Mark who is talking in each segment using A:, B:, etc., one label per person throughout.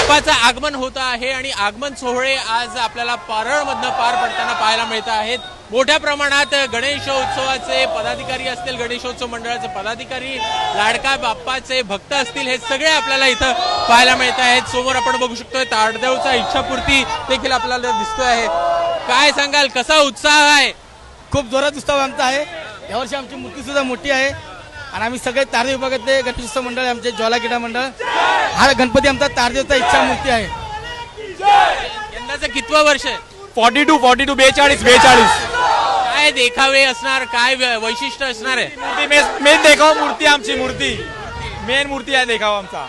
A: बाप्पाचं आगमन होत आहे आणि आगमन सोहळे आज आपल्याला पारळमधनं पार पडताना पाहायला मिळत आहेत। मोठ्या प्रमाणात गणेशोत्सवाचे पदाधिकारी असतील, गणेशोत्सव मंडळाचे पदाधिकारी, लाडका बाप्पाचे भक्त असतील, हे सगळे आपल्याला इथं पाहायला मिळत आहेत। समोर आपण बघू शकतोय ताडदेवचा इच्छापूर्ती देखील आपल्याला दिसतोय आहे। काय सांगाल, कसा उत्साह आहे?
B: खूप जोरात उत्सव आमचा आहे। यावर्षी आमची मूर्ती सुद्धा मोठी आहे आणि आम्ही सगळे तारदेव विभागातले गणेशोत्सव मंडळ, आमचे ज्वाला क्रीडा मंडळ, हा गणपती आमचा तारदेवचा इच्छा मूर्ती आहे।
A: यंदाचं कितवं वर्ष आहे?
C: 42 42 42
A: काय देखावे असणार, काय वैशिष्ट्य असणार आहे?
C: मेन देखावा मूर्ती, आमची मूर्ती मेन मूर्ती आहे देखावा आमचा।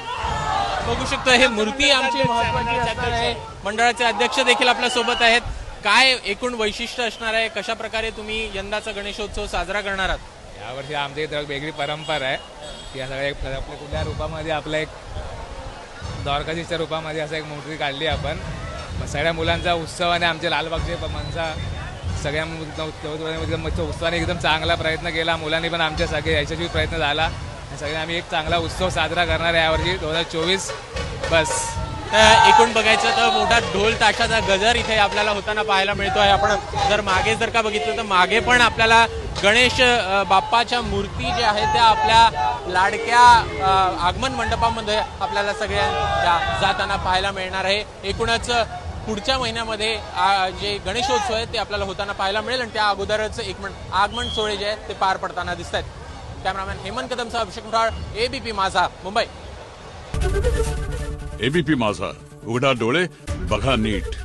A: बघू शकतो हे मूर्ती आमची महत्त्वाची असणार आहे। मंडळाचे अध्यक्ष देखील आपल्या सोबत आहेत। काय एकूण वैशिष्ट्य असणार आहे, कशा प्रकारे तुम्ही यंदाचा गणेशोत्सव साजरा करणार आहात?
C: यावर्षी आमच्या इथे वेगळी परंपरा आहे की सगळ्या आपल्या कुठल्या रूपामध्ये आपल्या एक द्वारकाधीशच्या रूपामध्ये असं एक मूर्ती काढली आपण। सगळ्या मुलांचा उत्सव आणि आमच्या लालबागचे मनसा सगळ्या उत्सवाने एकदम चांगला प्रयत्न केला। मुलांनी पण आमच्या सगळे यशस्वी प्रयत्न झाला। सगळे आम्ही एक चांगला उत्सव साजरा करणार आहे यावर्षी 2024 बस।
A: एकूण बघायचं तर मोठा ढोल ताशाचा गजर इथे आपल्याला होताना पाहायला मिळतो आहे। आपण जर का बघितलं तर मागे पण आपल्याला गणेश बाप्पाच्या मूर्ती ज्या आहेत त्या आपल्या लाडक्या आगमन मंडपामध्ये आपल्याला सगळ्या जाताना पाहायला मिळणार आहे। एकूणच पुढच्या महिन्यामध्ये जे गणेशोत्सव आहे ते आपल्याला होताना पाहायला मिळेल आणि त्या अगोदरच आगमन सोहळे जे आहेत ते पार पडताना दिसत आहेत। कॅमेरामॅन हेमंत कदमसह अभिषेक मुठाळ, एबीपी माझा, मुंबई।
D: एबीपी माझा, उघडा डोळे बघा नीट।